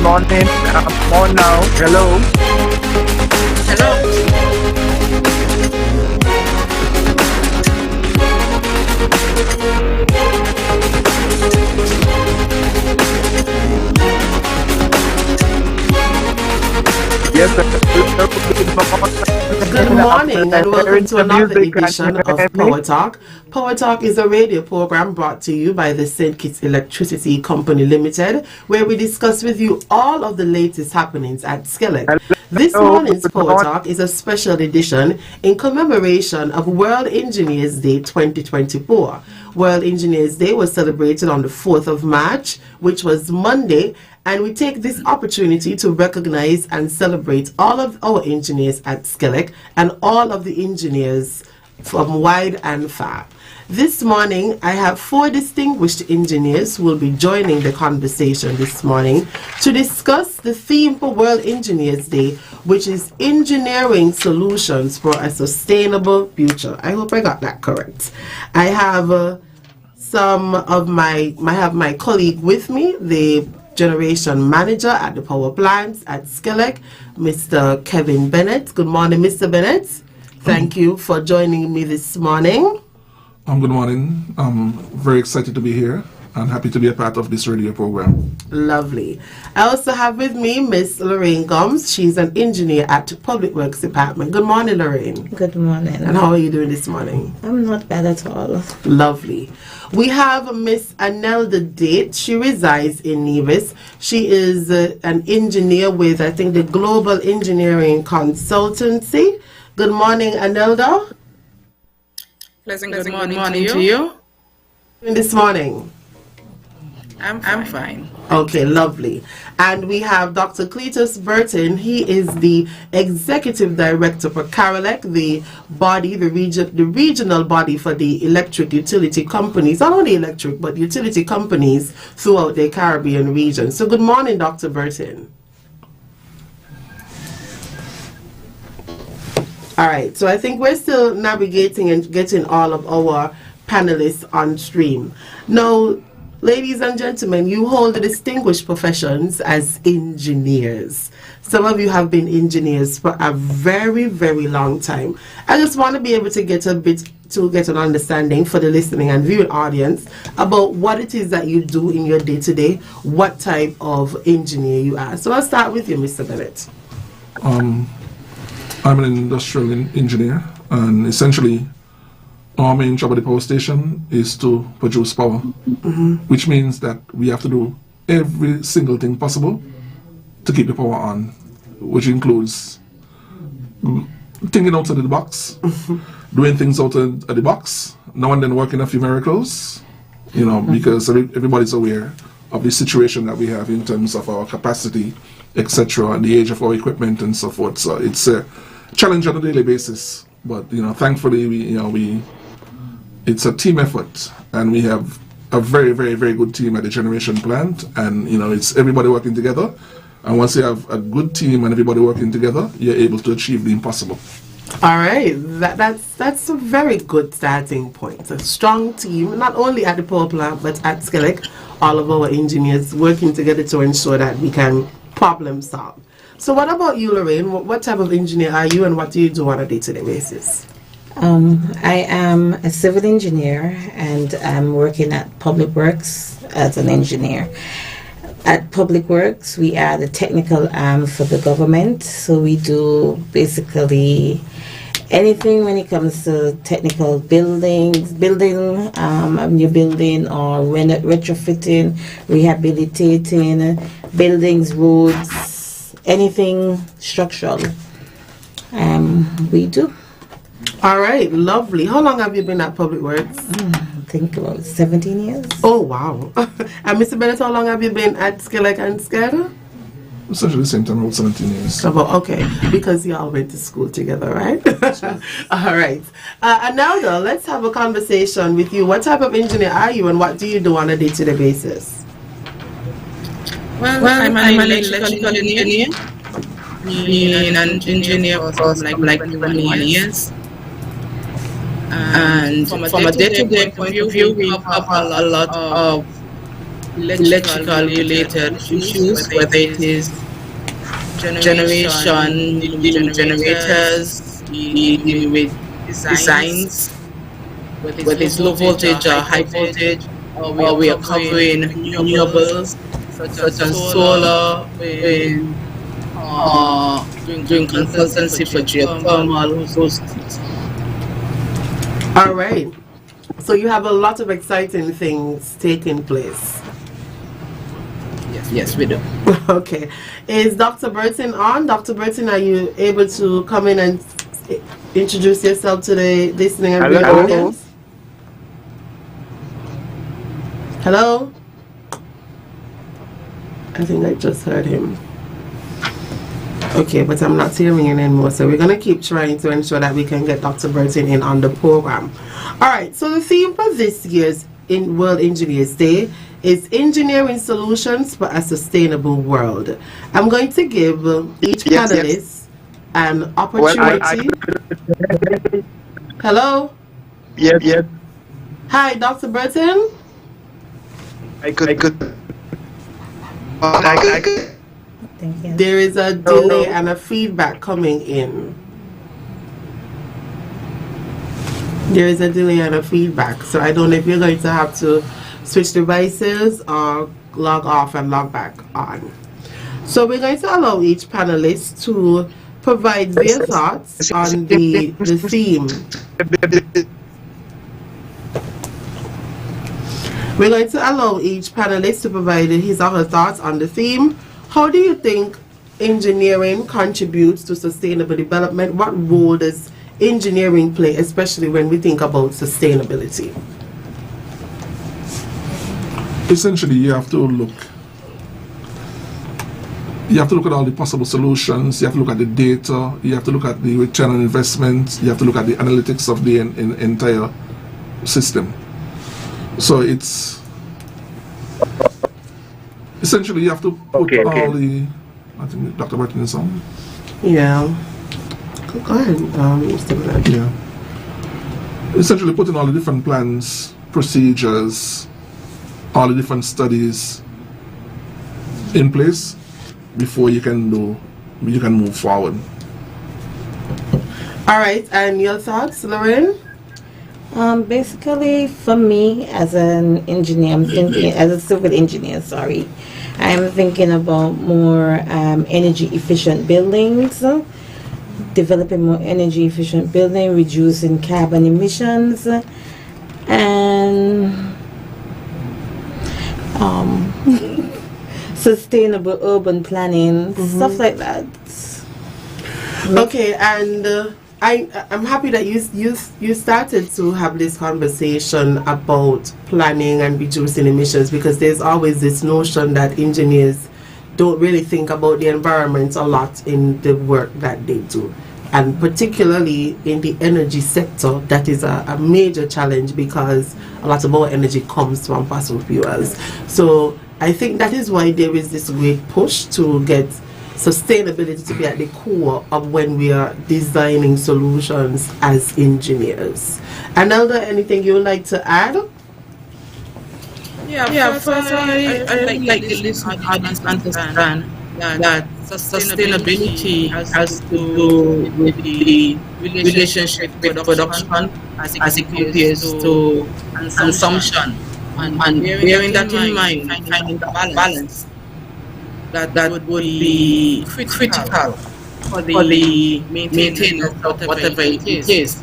morning. I'm on now. Hello. Hello. Yes, sir. Good morning and welcome to another edition of Power Talk. Power Talk is a radio program brought to you by the St. Kitts Electricity Company Limited, where we discuss with you all of the latest happenings at SKELEC. This morning's Power Talk is a special edition in commemoration of World Engineers Day 2024. World Engineers Day was celebrated on the 4th of March, which was Monday, and we take this opportunity to recognize and celebrate all of our engineers at SKELEC and all of the engineers from wide and far. This morning, I have 4 distinguished engineers who will be joining the conversation this morning to discuss the theme for World Engineers Day, which is Engineering Solutions for a Sustainable Future. I hope I got that correct. I have my colleague with me, the Generation Manager at the power plants at SKELEC, Mr. Kevin Bennett. Good morning, Mr. Bennett. Thank you for joining me this morning. Good morning. I'm very excited to be here and happy to be a part of this radio program. Lovely. I also have with me Miss Lareine Gumbs. She's an engineer at Public Works Department. Good morning, Lareine. Good morning. And how are you doing this morning? I'm not bad at all. Lovely. We have Miss Anelda Date. She resides in Nevis. She is an engineer with, I think, the Global Engineering Consultancy. Good morning, Anelda. Pleasant good morning to you. This morning. I'm fine. Okay, lovely. And we have Dr. Cletus Bertin. He is the Executive Director for CARILEC, the regional body for the electric utility companies, not only electric, but utility companies throughout the Caribbean region. So good morning, Dr. Bertin. All right, so I think we're still navigating and getting all of our panelists on stream. Now, ladies and gentlemen, you hold the distinguished professions as engineers. Some of you have been engineers for a very, very long time. I just want to be able to get an understanding for the listening and viewing audience about what it is that you do in your day-to-day, what type of engineer you are. So I'll start with you, Mr. Bennett. I'm an industrial engineer, and essentially our main job at the power station is to produce power, which means that we have to do every single thing possible to keep the power on, which includes thinking outside of the box, doing things out of the box, now and then working a few miracles, because everybody's aware of the situation that we have in terms of our capacity, etc., and the age of our equipment and so forth. So it's a challenge on a daily basis, but thankfully it's a team effort, and we have a very, very, very good team at the generation plant, and it's everybody working together. And once you have a good team and everybody working together, you're able to achieve the impossible. All right, that's a very good starting point. A strong team, not only at the power plant but at SKELEC, all of our engineers working together to ensure that we can problem solve. So what about you, Lareine? What type of engineer are you, and what do you do on a day-to-day basis? I am a civil engineer, and I'm working at Public Works as an engineer. At Public Works, we are the technical arm for the government, so we do basically anything when it comes to technical building a new building, or retrofitting, rehabilitating buildings, roads, anything structural. We do. All right, lovely. How long have you been at Public Works? I think about 17 years. Oh, wow. And Mr. Bennett, how long have you been at SKELEC and SCADA? Essentially the same time, about 17 years. Okay, because you all went to school together, right? All right. Anelda, let's have a conversation with you. What type of engineer are you, and what do you do on a day-to-day basis? Well, I'm an electrical engineer. Been an engineer for like 21 years. And from a day-to-day point of view, we have a lot of electrical related issues, whether it is generation, dealing with generators, dealing with designs, whether it's low voltage or high voltage, or we are covering renewables such as solar, wind, doing consultancy for geothermal, those things. All right. So you have a lot of exciting things taking place. Yes, we do. Okay. Is Dr. Bertin on? Dr. Bertin, are you able to come in and introduce yourself to the listening and viewing audience? Hello? I think I just heard him. Okay, but I'm not hearing him anymore, so we're going to keep trying to ensure that we can get Dr. Bertin in on the program. Alright, so the theme for this year's World Engineers Day is Engineering Solutions for a Sustainable World. I'm going to give each panelist an opportunity. Hello? Yes. Hi, Dr. Bertin? I could. Thank you. There is a delay and a feedback coming in. There is a delay and a feedback, so I don't know if you're going to have to switch devices or log off and log back on. So we're going to allow each panelist to provide their thoughts on the theme. We're going to allow each panelist to provide his or her thoughts on the theme. How do you think engineering contributes to sustainable development? What role does engineering play, especially when we think about sustainability? Essentially, you have to look at all the possible solutions. You have to look at the data. You have to look at the return on investment. You have to look at the analytics of the entire system. So it's essentially you have to put all the. I think Dr. Bertin is on. Yeah. Go ahead, Mr. Bennett. Yeah. Essentially, putting all the different plans, procedures, all the different studies in place before you can move forward. All right, and your thoughts, Lareine? Basically, for me, as an engineer, I'm thinking, as a civil engineer, sorry, I'm thinking about more energy efficient buildings, developing more energy efficient building, reducing carbon emissions, and sustainable urban planning, stuff like that. Okay, and I'm happy that you started to have this conversation about planning and reducing emissions, because there's always this notion that engineers don't really think about the environment a lot in the work that they do, and particularly in the energy sector. That is a major challenge, because a lot of our energy comes from fossil fuels. So I think that is why there is this great push to get sustainability to be at the core of when we are designing solutions as engineers. Anelda, anything you would like to add? First I like the listening audience understand that sustainability has to do with the relationship with production as it compares to consumption, and bearing that in mind, finding the balance that would be critical for the maintenance of whatever it is.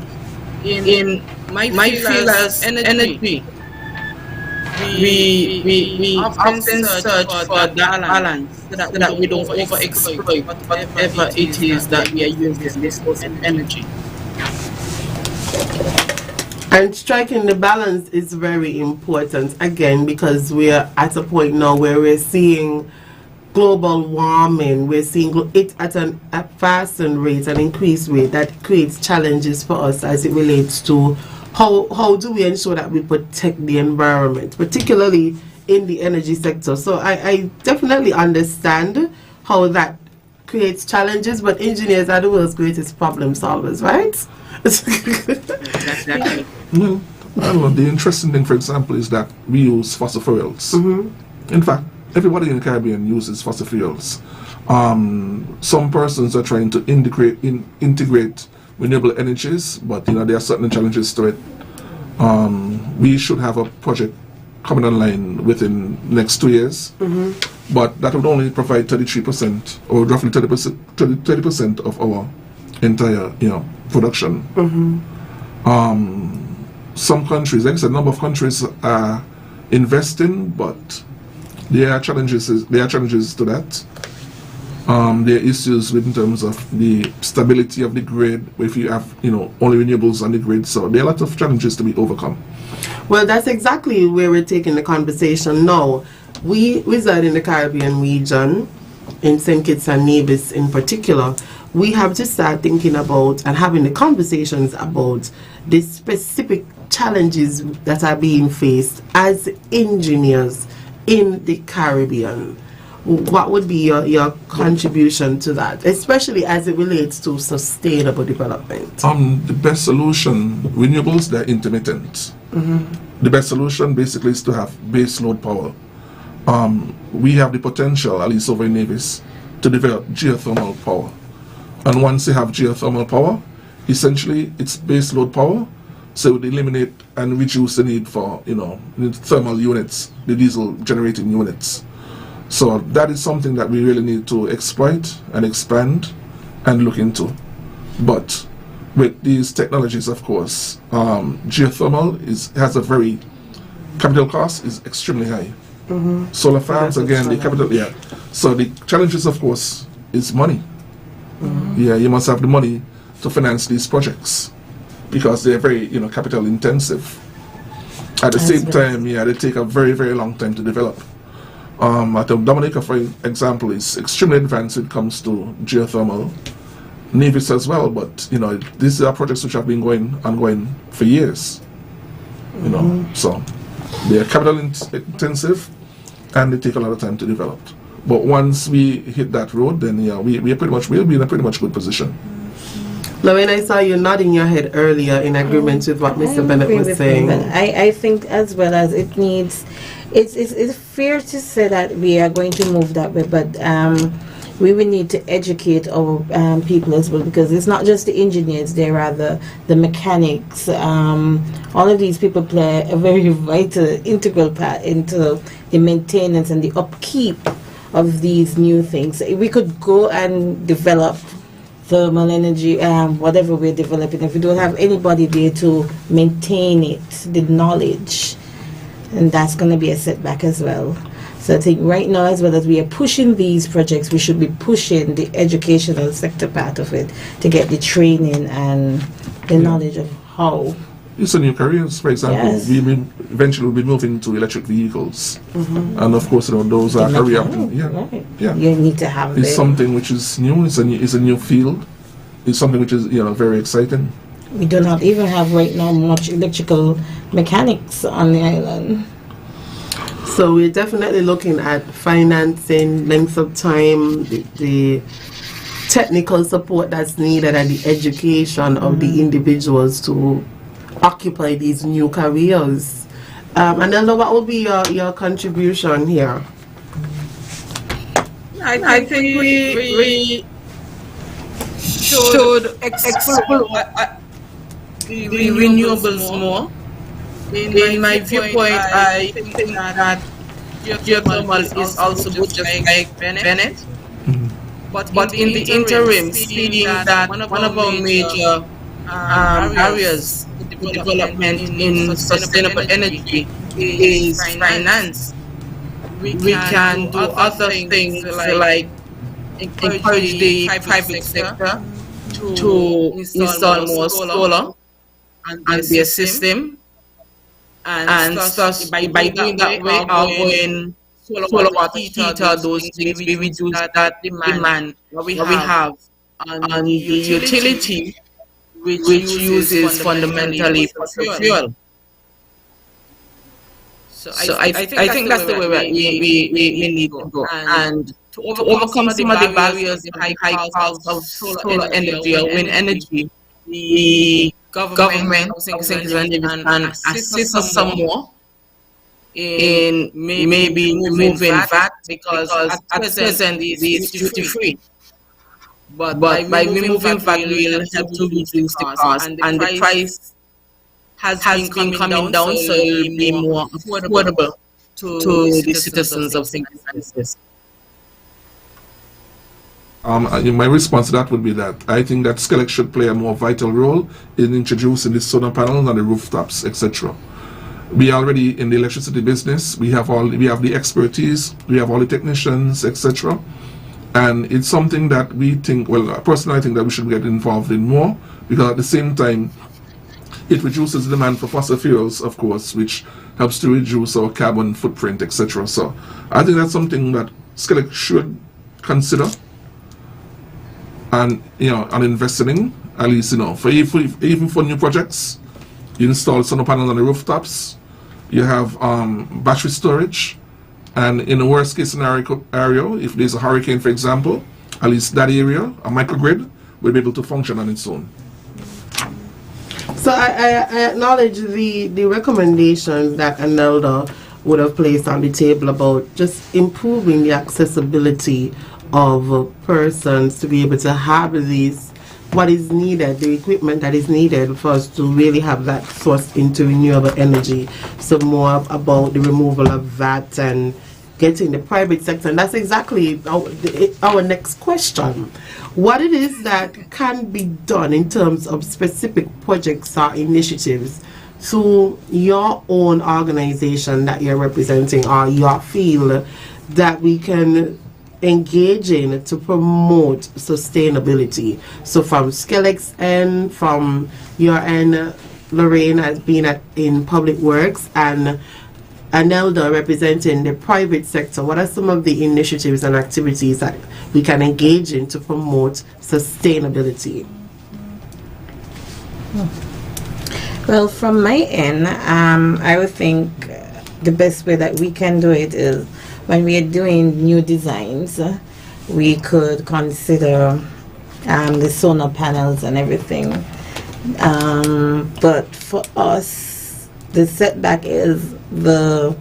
In my field as energy, we often search for that balance so that we don't overexploit whatever it is that we are using this energy. And striking the balance is very important, again, because we are at a point now where we're seeing global warming. We're seeing it at a faster rate, an increased rate, that creates challenges for us as it relates to how do we ensure that we protect the environment, particularly in the energy sector. So I definitely understand how that creates challenges, but engineers are the world's greatest problem solvers, right? Exactly. Well, I don't know. The interesting thing, for example, is that we use fossil fuels. In fact, everybody in the Caribbean uses fossil fuels. Some persons are trying to integrate renewable energies, but there are certain challenges to it. We should have a project coming online within next 2 years, but that would only provide 33% or roughly 30% of our entire production. Some countries, like I said, a number of countries are investing, but there are challenges to that. There are issues in terms of the stability of the grid, if you have only renewables on the grid. So there are a lot of challenges to be overcome. Well, that's exactly where we're taking the conversation now. We reside in the Caribbean region, in St. Kitts and Nevis in particular. We have to start thinking about and having the conversations about the specific challenges that are being faced as engineers in the Caribbean. What would be your contribution to that, especially as it relates to sustainable development? The best solution, renewables, they're intermittent. The best solution basically is to have base load power. We have the potential, at least over in Nevis, to develop geothermal power. And once you have geothermal power, essentially it's base load power, so it would eliminate and reduce the need for the thermal units, the diesel generating units. So that is something that we really need to exploit and expand and look into. But with these technologies, of course, geothermal has a very capital cost is extremely high. Solar farms, again, the capital, So the challenges, of course, is money. You must have the money to finance these projects because they're very, capital intensive. At the same time, they take a very, very long time to develop. Dominica, for example, is extremely advanced when it comes to geothermal. Nevis as well, but these are projects which have been ongoing for years. So they are capital intensive and they take a lot of time to develop. But once we hit that road, then we'll be in a pretty much good position. Lareine, I saw you nodding your head earlier in agreement with what Mr. Bennett was saying. I think as well as it needs, it's fair to say that we are going to move that way, but we will need to educate our people as well, because it's not just the engineers, there are the mechanics. All of these people play a very vital, integral part into the maintenance and the upkeep of these new things. We could go and develop thermal energy, whatever we're developing, if we don't have anybody there to maintain it, the knowledge, and that's going to be a setback as well. So I think right now, as well as we are pushing these projects, we should be pushing the educational sector part of it to get the training and the knowledge of how. It's a new careers, for example. Yes. We eventually will be moving to electric vehicles, and of course, those are career. You need to have. It's something which is new. It's a new field. It's something which is very exciting. We do not even have right now much electrical mechanics on the island. So we're definitely looking at financing, length of time, the technical support that's needed, and the education of the individuals to occupy these new careers. Anelda, what will be your contribution here? I think we should explore the renewables more. In my viewpoint, I think that geothermal is also good, just like Bennett. But in the interim, seeing that one of our major barriers to development in sustainable energy is finance, we can do other things like encourage the private sector to install more solar and their system. And thus, by doing that way, going solar water heater, those things, we reduce that demand that we have on the utility, which uses fundamentally fossil fuel. So I think that's the way we need to go. And to overcome some of the barriers, the high cost of solar energy or wind energy, the government and assist us some more in maybe moving VAT because at present it's duty-free. But by removing VAT, we'll help to reduce the cost, and the price has been coming down, so it will be more affordable to the citizens of St. Francis. My response to that would be that I think that SKELEC should play a more vital role in introducing the solar panels on the rooftops, etc. We are already in the electricity business. We have the expertise. We have all the technicians, etc. And it's something that we think. Well, personally, I think that we should get involved in more, because at the same time, it reduces the demand for fossil fuels, of course, which helps to reduce our carbon footprint, etc. So I think that's something that SKELEC should consider and investing in, at least, for even for new projects. You install solar panels on the rooftops. You have battery storage, and in the worst case scenario, if there's a hurricane, for example, at least that area, a microgrid, will be able to function on its own. So I acknowledge the recommendation that Anelda would have placed on the table about just improving the accessibility of persons to be able to have what is needed, the equipment that is needed for us to really have that source into renewable energy. So more about the removal of VAT and getting the private sector. And that's exactly our next question. What it is that can be done in terms of specific projects or initiatives to your own organization that you're representing or your field that we can engage in to promote sustainability. So from SKELEC's end, from your end, Lareine has been in public works, and Anelda representing the private sector. What are some of the initiatives and activities that we can engage in to promote sustainability? Well, from my end, I would think the best way that we can do it is when we are doing new designs, we could consider the solar panels and everything. But for us, the setback is the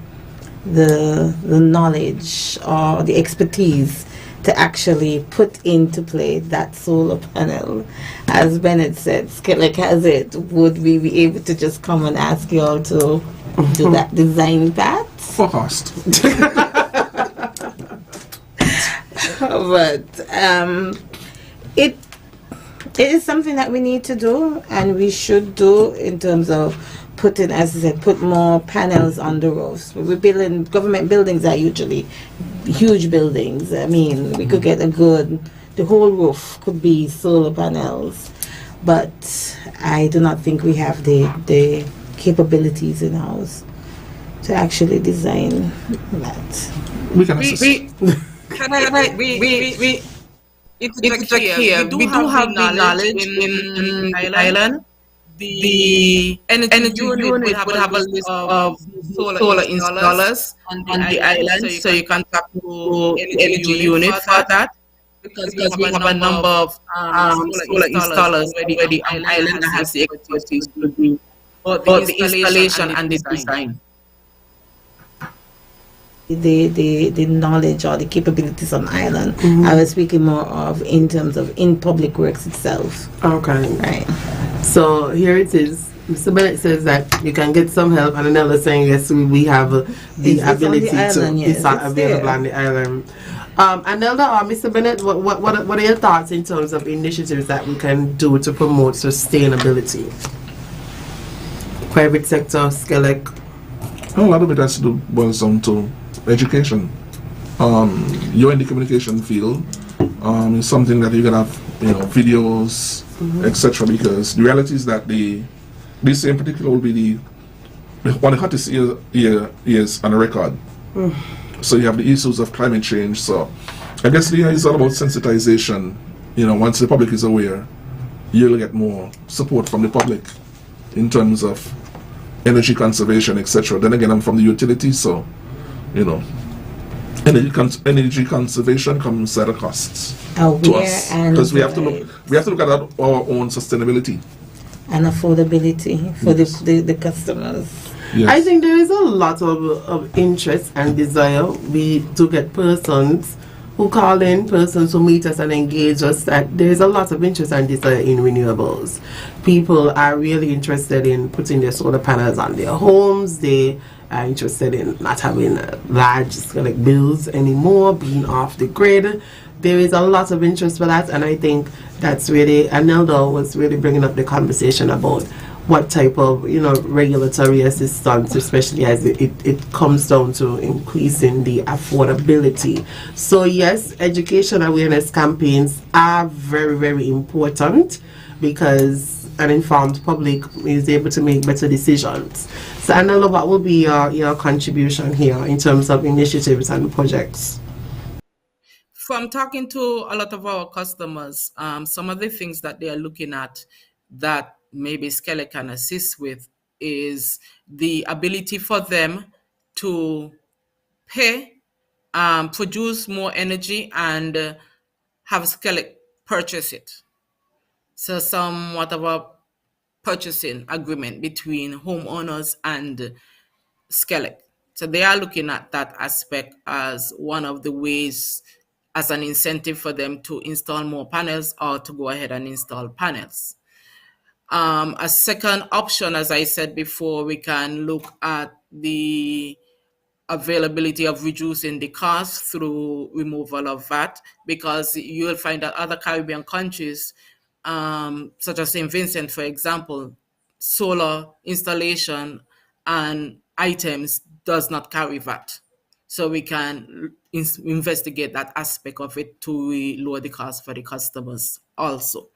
knowledge or the expertise to actually put into play that solar panel. As Bennett said, SKELEC has it. Would we be able to just come and ask you all to do that design part? For cost. But it is something that we need to do, and we should do in terms of putting, as I said, put more panels on the roofs. We're building, government buildings are usually huge buildings. I mean, we could get the whole roof could be solar panels, but I do not think we have the capabilities in house to actually design that. We can assist. We do have the knowledge in Ireland. The energy unit would have a list of solar installers on the island, so you can tap to energy unit for that, because we have a number of solar installers already on the island that has the expertise to do both the installation and the design. The knowledge or the capabilities on island. I was speaking more of in terms of in public works itself. Okay. Right. So here it is. Mr. Bennett says that you can get some help, and another saying yes, we have the ability to. It's available on the island. Anelda or Mr. Bennett, what are your thoughts in terms of initiatives that we can do to promote sustainability? Private sector, SKELEC. A lot of it has to do boils down to education. You're in the communication field. It's something that you can have, videos, etc. Because the reality is that this in particular will be one of the hottest years on the record. So you have the issues of climate change. So I guess it's all about sensitization. Once the public is aware, you'll get more support from the public in terms of energy conservation, etc. Then again, I'm from the utility, so energy conservation comes at a cost to us, because we have to look at our own sustainability and affordability for the customers. Yes. I think there is a lot of interest and desire. We do get persons who call in, persons who meet us and engage us, that there is a lot of interest and desire in renewables. People are really interested in putting their solar panels on their homes. They are interested in not having large like bills anymore, being off the grid. There is a lot of interest for that, and I think that's really, Anelda was really bringing up the conversation about what type of regulatory assistance, especially as it comes down to increasing the affordability. So yes, education awareness campaigns are very, very important, because an informed public is able to make better decisions. So Anelda, what will be your contribution here in terms of initiatives and projects? From talking to a lot of our customers, some of the things that they are looking at that maybe SKELEC can assist with is the ability for them to produce more energy and have SKELEC purchase it. So somewhat of a purchasing agreement between homeowners and SKELEC. So they are looking at that aspect as one of the ways, as an incentive for them to install more panels or to go ahead and install panels. A second option, as I said before, we can look at the availability of reducing the cost through removal of VAT, because you will find that other Caribbean countries, such as St. Vincent, for example, solar installation and items does not carry VAT. So we can investigate that aspect of it to lower the cost for the customers also.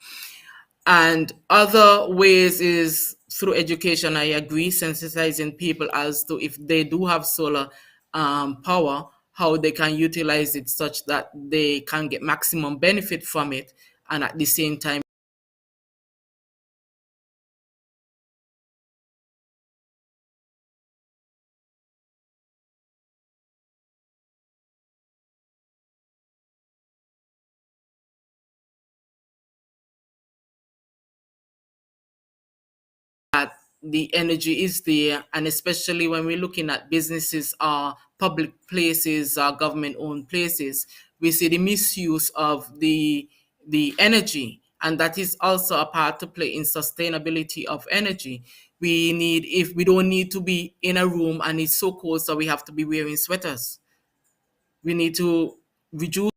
And other ways is through education. I agree, sensitizing people as to if they do have solar power, how they can utilize it such that they can get maximum benefit from it, and at the same time that the energy is there. And especially when we're looking at businesses or public places or government-owned places, we see the misuse of the energy, and that is also a part to play in sustainability of energy. If we don't need to be in a room and it's so cold, so we have to be wearing sweaters. We need to reduce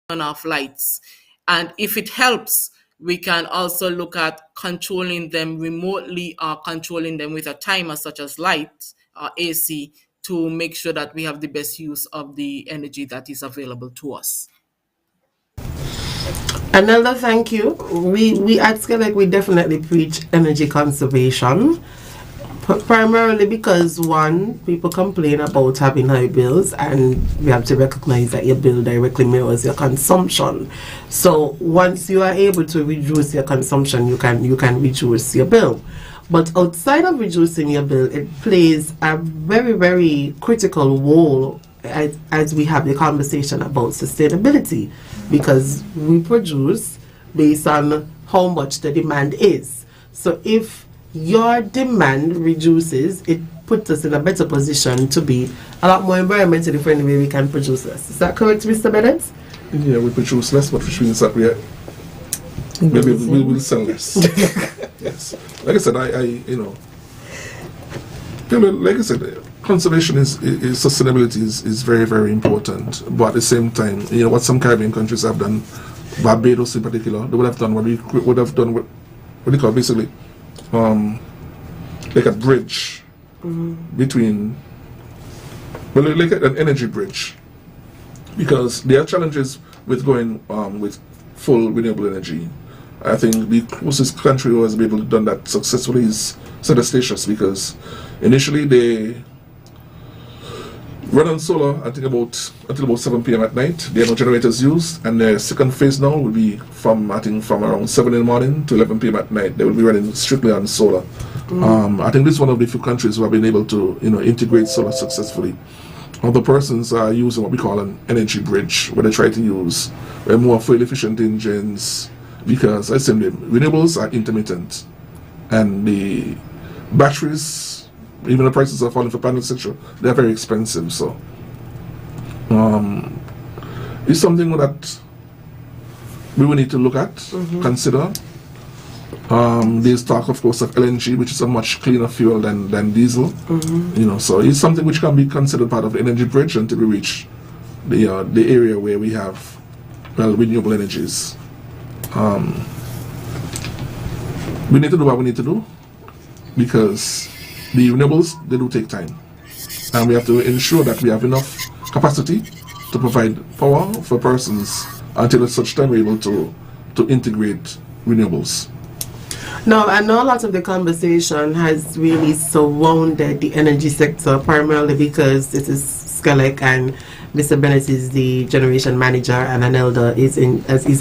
off lights. And if it helps, we can also look at controlling them remotely or controlling them with a timer such as lights or AC, to make sure that we have the best use of the energy that is available to us. Anelda, thank you. We at SKELEC, we definitely preach energy conservation, primarily because, one, people complain about having high bills, and we have to recognize that your bill directly mirrors your consumption. So once you are able to reduce your consumption, you can reduce your bill. But outside of reducing your bill, it plays a very, very critical role as we have the conversation about sustainability, because we produce based on how much the demand is. So if your demand reduces, it puts us in a better position to be a lot more environmentally friendly, where we can produce less. Is that correct, Mr. Bennett? Yeah, we produce less, but which means that maybe we will sell less. Yes. Like I said, like I said, conservation is sustainability is very, very important. But at the same time, what some Caribbean countries have done, Barbados in particular, they would have done what they call basically like a bridge between, like an energy bridge, because there are challenges with going with full renewable energy. I think the closest country who has been able to done that successfully is St. Eustatius, because initially they run on solar until about 7 p.m. at night. There are no generators used, and the second phase now will be from around 7 in the morning to 11 p.m. at night. They will be running strictly on solar. I think this is one of the few countries who have been able to integrate solar successfully. Other persons are using what we call an energy bridge, where they try to use more fuel efficient engines, because I say the renewables are intermittent, and the batteries, even the prices are falling for panels, etc. They're very expensive. So it's something that we will need to look at, consider. There's talk, of course, of LNG, which is a much cleaner fuel than diesel. So it's something which can be considered part of the energy bridge until we reach the area where we have renewable energies. We need to do what we need to do, because the renewables, they do take time, and we have to ensure that we have enough capacity to provide power for persons until at such time we're able to integrate renewables. Now, I know a lot of the conversation has really surrounded the energy sector, primarily because this is SKELEC and Mr. Bennett is the generation manager and Anelda is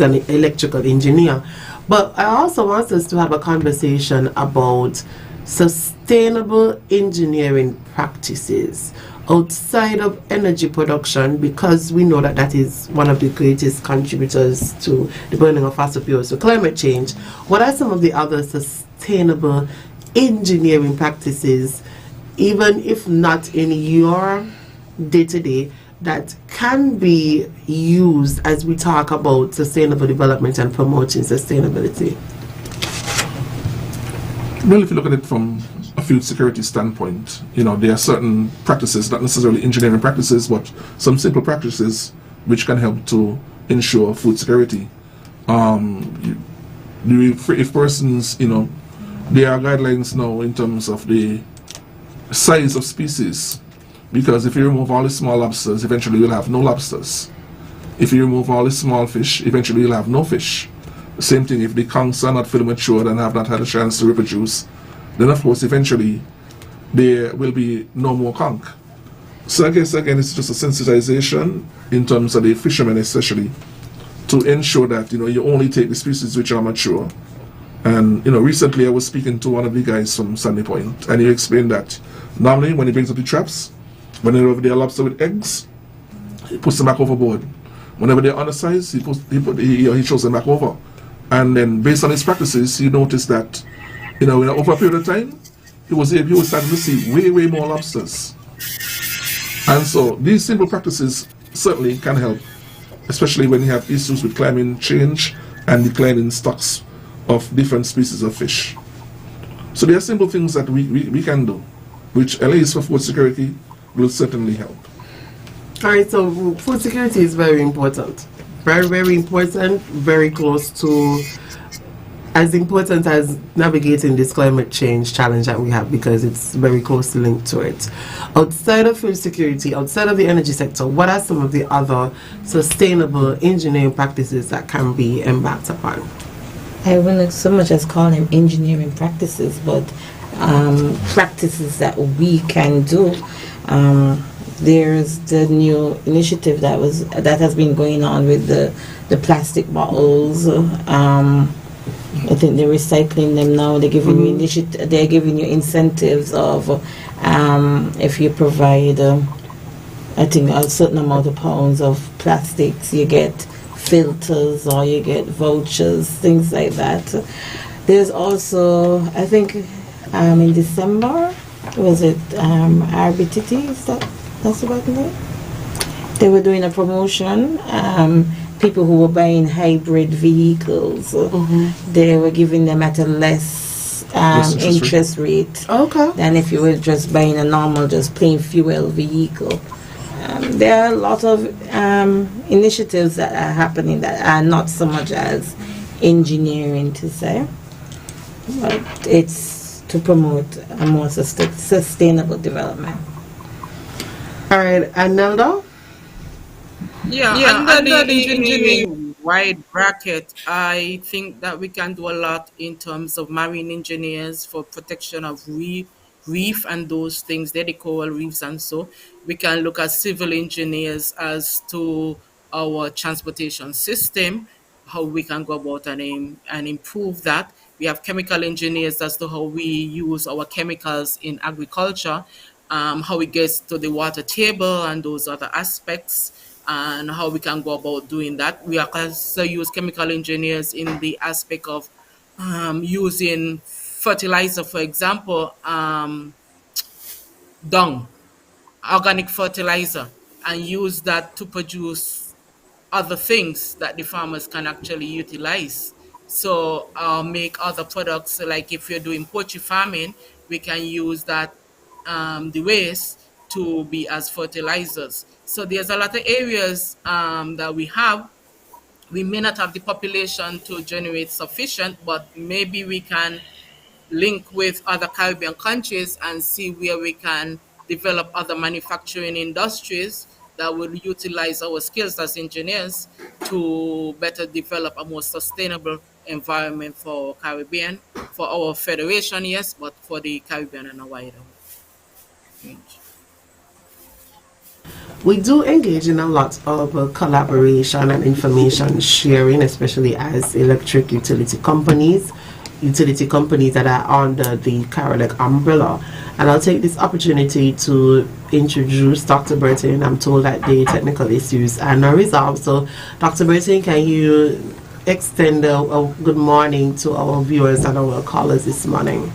an electrical engineer. But I also want us to have a conversation about sustainable engineering practices outside of energy production, because we know that that is one of the greatest contributors to the burning of fossil fuels to climate change. What are some of the other sustainable engineering practices, even if not in your day-to-day, that can be used as we talk about sustainable development and promoting sustainability? Well, if you look at it from a food security standpoint, there are certain practices, not necessarily engineering practices, but some simple practices which can help to ensure food security. If persons, there are guidelines now in terms of the size of species, because if you remove all the small lobsters, eventually you'll have no lobsters. If you remove all the small fish, eventually you'll have no fish. Same thing if the conchs are not fully matured and have not had a chance to reproduce, then of course eventually there will be no more conch. So I guess again it's just a sensitization in terms of the fishermen especially, to ensure that you only take the species which are mature. And recently I was speaking to one of the guys from Sandy Point, and he explained that normally when he brings up the traps, whenever they're lobster with eggs, he puts them back overboard. Whenever they're undersized, he throws them back over. And then based on his practices, he noticed that over a period of time, he was starting to see way more lobsters. And so these simple practices certainly can help, especially when you have issues with climate change and declining stocks of different species of fish. So there are simple things that we can do, which at least for food security will certainly help. All right, so food security is very important. Very, very important, very close to as important as navigating this climate change challenge that we have, because it's very closely linked to it. Outside of food security, outside of the energy sector, what are some of the other sustainable engineering practices that can be embarked upon? I wouldn't so much as call them engineering practices, but practices that we can do. There's the new initiative that has been going on with the plastic bottles. I think they're recycling them now. They're giving you they're giving you incentives of if you provide I think a certain amount of pounds of plastics, you get filters or you get vouchers, things like that. There's also, I think in December, was it RBTT? That's about it. They were doing a promotion. People who were buying hybrid vehicles, they were giving them at a less interest rate than if you were just buying a normal, just plain fuel vehicle. There are a lot of initiatives that are happening that are not so much as engineering to say, but it's to promote a more sustainable development. All right, Anelda? Under the engineering wide bracket, I think that we can do a lot in terms of marine engineers for protection of reef and those things, the coral reefs, and so we can look at civil engineers as to our transportation system, how we can go about and improve that. We have chemical engineers as to how we use our chemicals in agriculture, how it gets to the water table and those other aspects, and how we can go about doing that. We also use chemical engineers in the aspect of using fertilizer, for example, dung, organic fertilizer, and use that to produce other things that the farmers can actually utilize. So make other products, like if you're doing poultry farming, we can use that the waste to be as fertilizers. So there's a lot of areas that we may not have the population to generate sufficient, but maybe we can link with other Caribbean countries and see where we can develop other manufacturing industries that will utilize our skills as engineers to better develop a more sustainable environment for Caribbean, for our federation, yes, but for the Caribbean and a wider range. We do engage in a lot of collaboration and information sharing, especially as electric utility companies that are under the CARILEC umbrella. And I'll take this opportunity to introduce Dr. Bertin. I'm told that the technical issues are not resolved. So, Dr. Bertin, can you extend a good morning to our viewers and our callers this morning?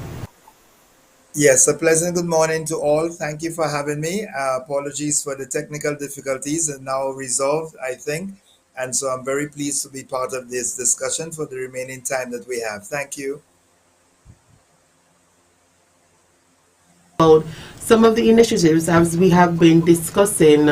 Yes, a pleasant good morning to all. Thank you for having me. Apologies for the technical difficulties, and now resolved, I think. And so I'm very pleased to be part of this discussion for the remaining time that we have. Thank you. About some of the initiatives, as we have been discussing,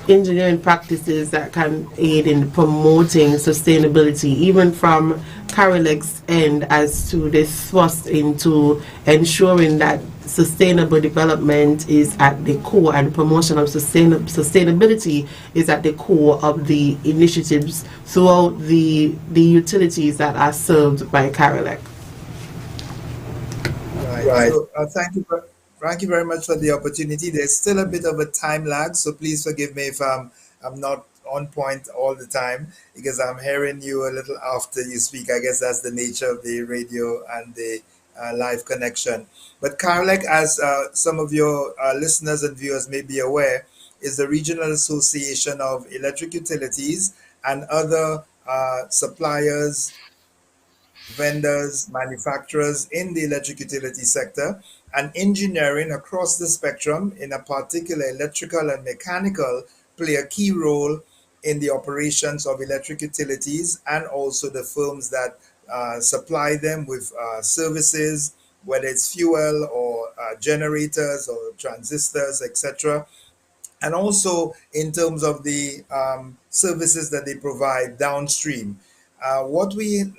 engineering practices that can aid in promoting sustainability, even from CARILEC's end, as to the thrust into ensuring that sustainable development is at the core, and promotion of sustainability is at the core of the initiatives throughout the utilities that are served by CARILEC. Right. So, thank you very much for the opportunity. There's still a bit of a time lag, so please forgive me if I'm not on point all the time, because I'm hearing you a little after you speak. I guess that's the nature of the radio and the live connection. But CARILEC, as some of your listeners and viewers may be aware, is the Regional Association of Electric Utilities and other suppliers, vendors, manufacturers in the electric utility sector, and engineering across the spectrum, in a particular electrical and mechanical, play a key role in the operations of electric utilities, and also the firms that supply them with services, whether it's fuel or generators or transistors, etc. And also in terms of the services that they provide downstream. What we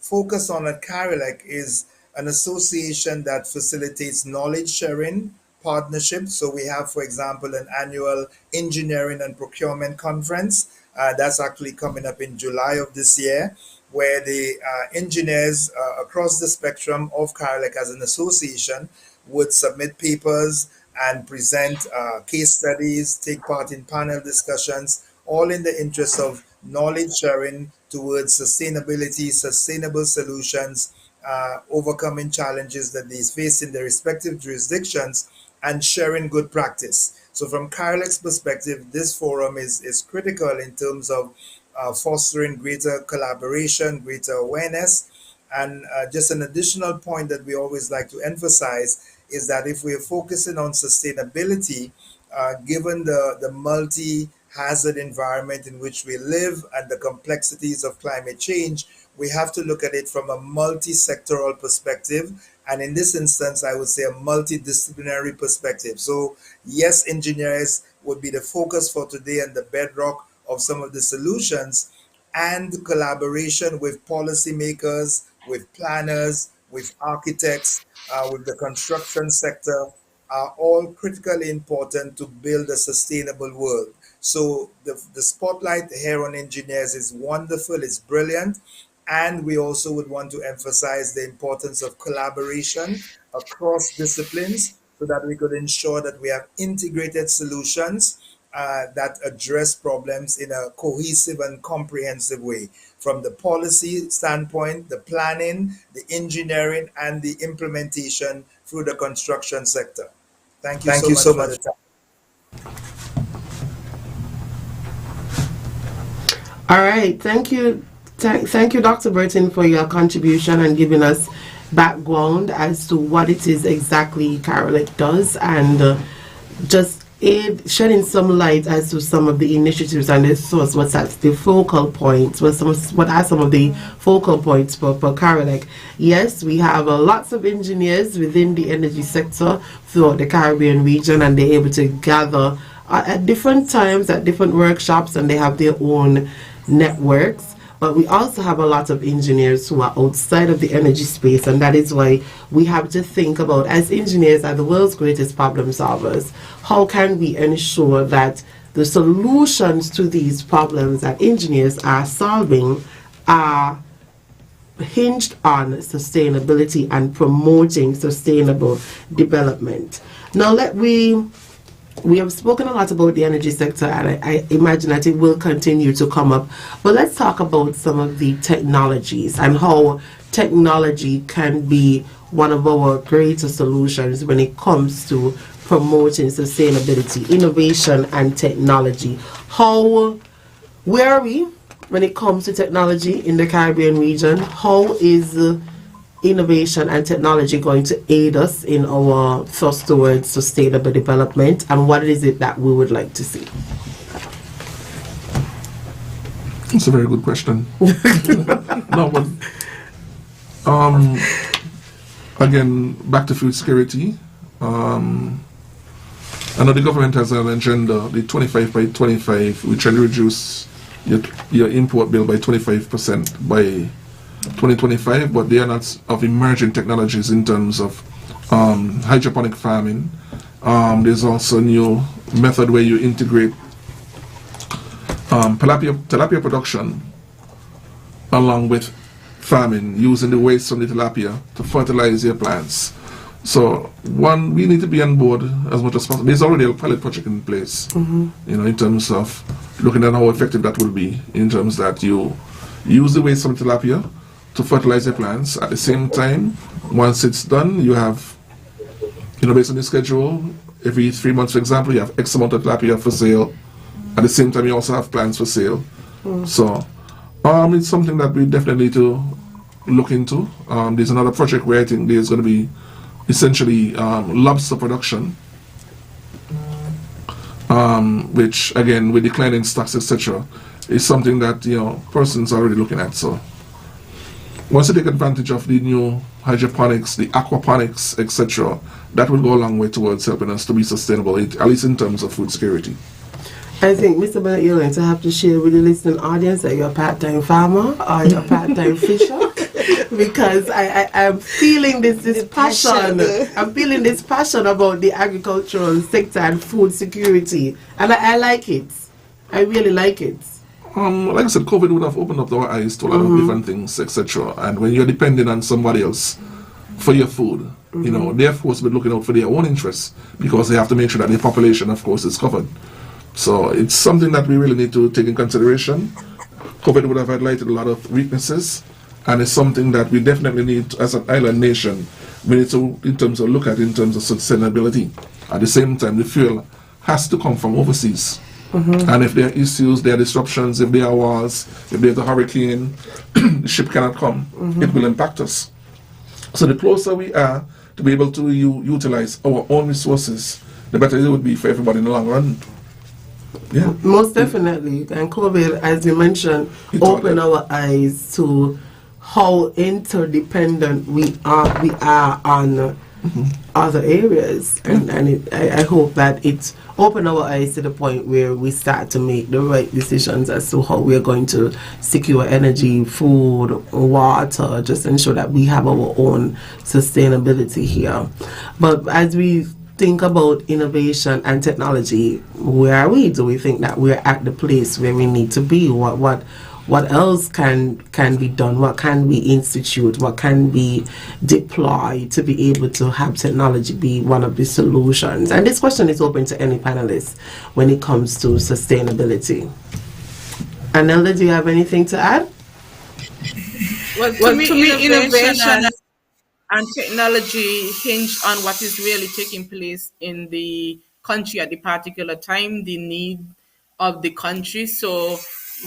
focus on at CARILEC is an association that facilitates knowledge sharing, partnership. So we have, for example, an annual engineering and procurement conference that's actually coming up in July of this year, where the engineers across the spectrum of CARILEC as an association would submit papers and present case studies, take part in panel discussions, all in the interest of knowledge sharing towards sustainability, sustainable solutions, overcoming challenges that they face in their respective jurisdictions, and sharing good practice. So from CARILEC's perspective, this forum is critical in terms of fostering greater collaboration, greater awareness. And just an additional point that we always like to emphasize is that if we're focusing on sustainability, given the multi-hazard environment in which we live and the complexities of climate change, we have to look at it from a multi-sectoral perspective. And in this instance, I would say a multidisciplinary perspective. So yes, engineers would be the focus for today and the bedrock of some of the solutions, and collaboration with policymakers, with planners, with architects, with the construction sector are all critically important to build a sustainable world. So the spotlight here on engineers is wonderful, it's brilliant. And we also would want to emphasize the importance of collaboration across disciplines so that we could ensure that we have integrated solutions that address problems in a cohesive and comprehensive way, from the policy standpoint, the planning, the engineering, and the implementation through the construction sector. Thank you so much. All right, thank you, thank you, Dr. Bertin, for your contribution and giving us background as to what it is exactly CARILEC does, and just shedding some light as to some of the initiatives and the source, what's at the focal points, what are some of the focal points for CARILEC. Yes, we have lots of engineers within the energy sector throughout the Caribbean region, and they're able to gather at different times at different workshops, and they have their own networks. But we also have a lot of engineers who are outside of the energy space, and that is why we have to think about, as engineers are the world's greatest problem solvers, how can we ensure that the solutions to these problems that engineers are solving are hinged on sustainability and promoting sustainable development. Now we have spoken a lot about the energy sector, and I imagine that it will continue to come up. But let's talk about some of the technologies and how technology can be one of our greater solutions when it comes to promoting sustainability, innovation, and technology. Where are we when it comes to technology in the Caribbean region? How is innovation and technology going to aid us in our thrust towards sustainable development, and what is it that we would like to see? It's a very good question. No, but again, back to food security. I know the government has an agenda, the 25 by 25, which will reduce your import bill by 25% by 2025, but they are not of emerging technologies in terms of hydroponic farming. There's also a new method where you integrate tilapia production along with farming, using the waste from the tilapia to fertilize your plants. So we need to be on board as much as possible. There's already a pilot project in place, in terms of looking at how effective that will be, in terms that you use the waste from tilapia to fertilize your plants. At the same time, once it's done, you have, based on the schedule, every 3 months, for example, you have X amount of tilapia for sale. At the same time, you also have plants for sale. So it's something that we definitely need to look into. There's another project where I think there's going to be essentially lobster production, which, again, with declining stocks, etc., is something that, persons are already looking at. So once you take advantage of the new hydroponics, the aquaponics, etc., that will go a long way towards helping us to be sustainable, at least in terms of food security. I think, Mr. Bennett, you're going to have to share with the listening audience that you're a part-time farmer or you're a part-time fisher, because I'm feeling this passion. I'm feeling this passion about the agricultural sector and food security, and I like it. I really like it. Like I said, COVID would have opened up our eyes to a lot of different things, etc. And when you're depending on somebody else for your food, they of course be looking out for their own interests, because they have to make sure that the population, of course, is covered. So it's something that we really need to take in consideration. COVID would have highlighted a lot of weaknesses, and it's something that we definitely need, as an island nation, we need to, in terms of sustainability. At the same time, the fuel has to come from overseas. And if there are issues, there are disruptions, if there are wars, if there's a hurricane, the ship cannot come, it will impact us. So the closer we are to be able to utilize our own resources, the better it would be for everybody in the long run. Yeah, most definitely. And COVID, as you mentioned, opened our eyes to how interdependent we are on other areas, and I hope that it opened our eyes to the point where we start to make the right decisions as to how we are going to secure energy, food, water, just ensure that we have our own sustainability here. But as we think about innovation and technology, where are we? Do we think that we're at the place where we need to be? What else can be done? What can we institute? What can be deployed to be able to have technology be one of the solutions? And this question is open to any panelist when it comes to sustainability. Anelda, do you have anything to add? Well, to me, innovation and technology hinge on what is really taking place in the country at the particular time, the need of the country. So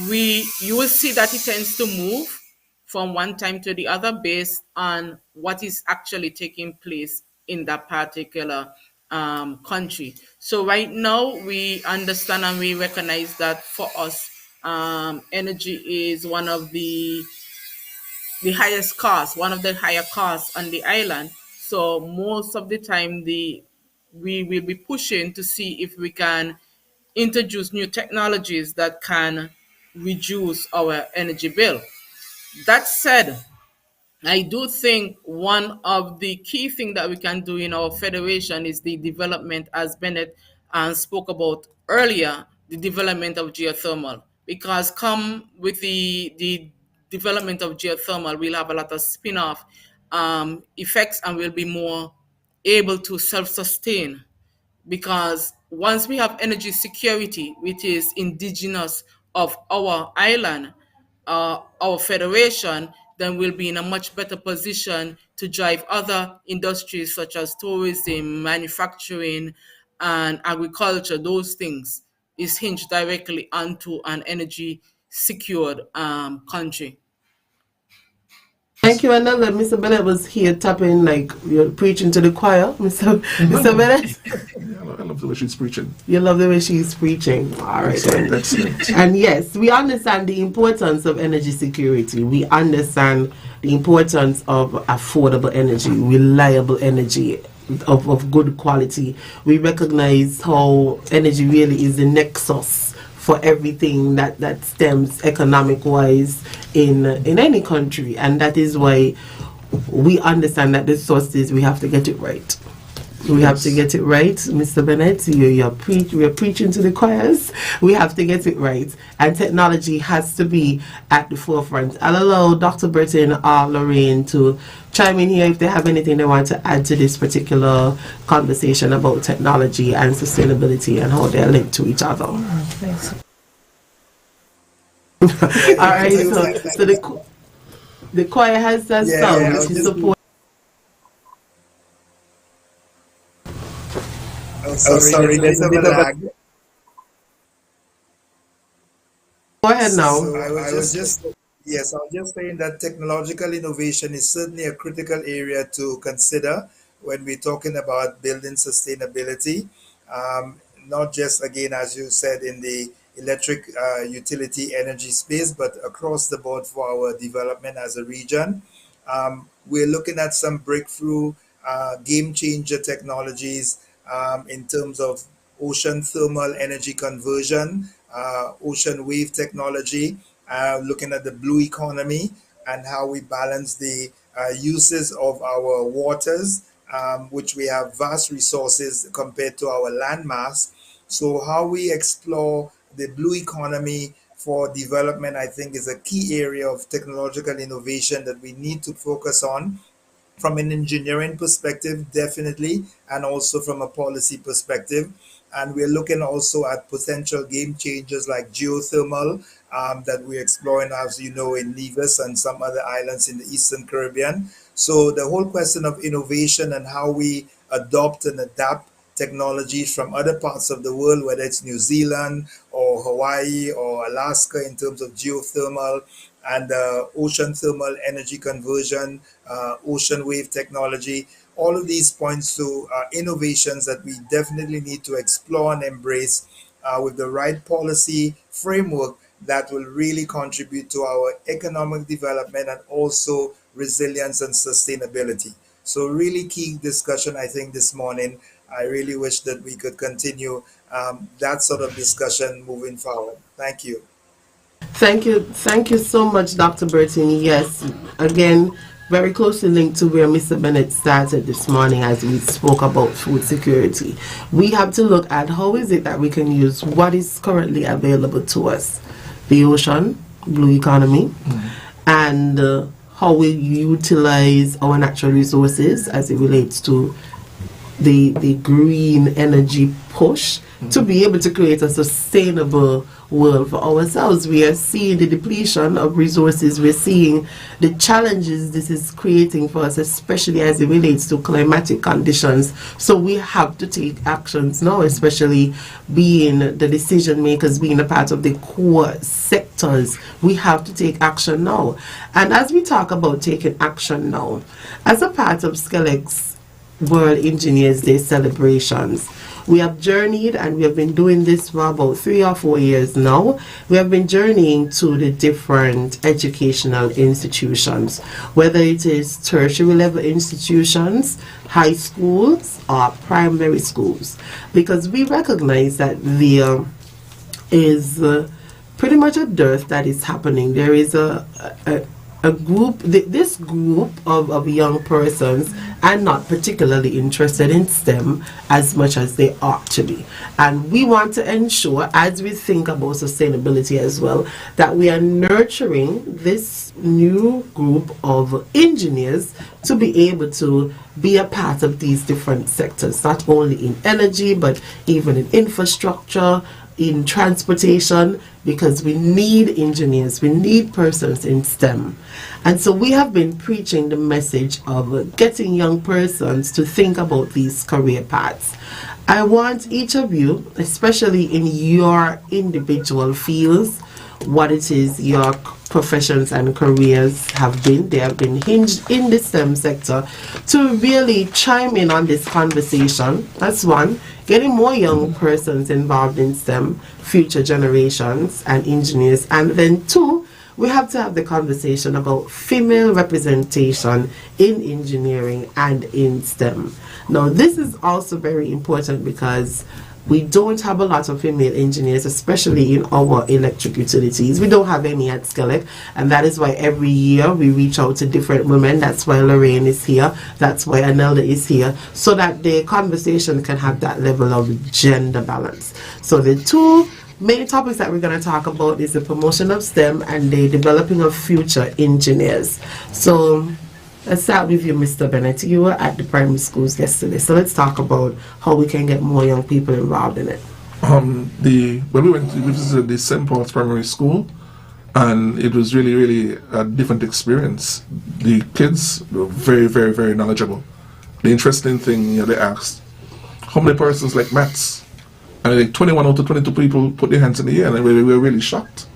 you will see that it tends to move from one time to the other based on what is actually taking place in that particular country. So right now we understand and we recognize that for us, energy is one of the highest cost, one of the higher costs on the island. So most of the time, we will be pushing to see if we can introduce new technologies that can reduce our energy bill. That said, I do think one of the key things that we can do in our federation is the development, as Bennett spoke about earlier, the development of geothermal. Because come with the development of geothermal, we'll have a lot of spin-off effects and we'll be more able to self-sustain, because once we have energy security, which is indigenous of our island, our federation, then we'll be in a much better position to drive other industries such as tourism, manufacturing, and agriculture. Those things is hinged directly onto an energy secured country. Thank you, Anelda. Mr. Bennett was here tapping like you're preaching to the choir. Mr. Bennett? I love the way she's preaching. You love the way she's preaching. All right. Excellent. And yes, we understand the importance of energy security. We understand the importance of affordable energy, reliable energy, of good quality. We recognize how energy really is the nexus for everything that stems economic wise in any country, and that is why we understand that the sources, we have to get it right. We have to get it right, Mr. Bennett. We are preaching to the choirs. We have to get it right, and technology has to be at the forefront. I'll allow Dr. Bertin or Lareine to chime in here if they have anything they want to add to this particular conversation about technology and sustainability and how they're linked to each other. All right, so the choir has that sound to support. Sorry, there's a bit of lag. Go ahead now. So I was just saying that technological innovation is certainly a critical area to consider when we're talking about building sustainability. Not just, again, as you said, in the electric utility energy space, but across the board for our development as a region. We're looking at some breakthrough game changer technologies in terms of ocean thermal energy conversion, ocean wave technology, looking at the blue economy and how we balance the uses of our waters, which we have vast resources compared to our land mass. So how we explore the blue economy for development, I think, is a key area of technological innovation that we need to focus on from an engineering perspective, definitely, and also from a policy perspective. And we're looking also at potential game changers like geothermal that we're exploring, as you know, in Nevis and some other islands in the Eastern Caribbean. So the whole question of innovation and how we adopt and adapt technologies from other parts of the world, whether it's New Zealand or Hawaii or Alaska in terms of geothermal and ocean thermal energy conversion, ocean wave technology, all of these points to innovations that we definitely need to explore and embrace with the right policy framework that will really contribute to our economic development and also resilience and sustainability. So really key discussion, I think, this morning. I really wish that we could continue that sort of discussion moving forward. Thank you. Thank you so much, Dr. Bertin. Yes, again, very closely linked to where Mr. Bennett started this morning as we spoke about food security. We have to look at how is it that we can use what is currently available to us, the ocean, blue economy, and how we utilize our natural resources as it relates to the green energy push to be able to create a sustainable world for ourselves. We are seeing the depletion of resources. We're seeing the challenges this is creating for us, especially as it relates to climatic conditions. So we have to take actions now, especially being the decision makers, being a part of the core sectors. We have to take action now. And as we talk about taking action now, as a part of SKELEC's World Engineers Day celebrations, we have journeyed, and we have been doing this for about 3 or 4 years now. We have been journeying to the different educational institutions, whether it is tertiary level institutions, high schools, or primary schools, because we recognize that there is pretty much a dearth that is happening. There is this group of young persons are not particularly interested in STEM as much as they ought to be. And we want to ensure, as we think about sustainability as well, that we are nurturing this new group of engineers to be able to be a part of these different sectors, not only in energy, but even in infrastructure, in transportation, because we need engineers, we need persons in STEM. And so we have been preaching the message of getting young persons to think about these career paths. I want each of you, especially in your individual fields, what it is your professions and careers have been. They have been hinged in the STEM sector, to really chime in on this conversation. That's one. Getting more young persons involved in STEM, future generations and engineers. And then two, we have to have the conversation about female representation in engineering and in STEM. Now, this is also very important because we don't have a lot of female engineers, especially in our electric utilities. We don't have any at SKELEC, and that is why every year we reach out to different women. That's why Lareine is here. That's why Anelda is here, so that the conversation can have that level of gender balance. So the two main topics that we're going to talk about is the promotion of STEM and the developing of future engineers. So let's start with you, Mr. Bennett. You were at the primary schools yesterday, so let's talk about how we can get more young people involved in it. When we visited the St. Paul's Primary School, and it was really, really a different experience. The kids were very, very, very knowledgeable. The interesting thing, they asked, how many persons like maths? And like 21 out of 22 people put their hands in the air, and we were really shocked.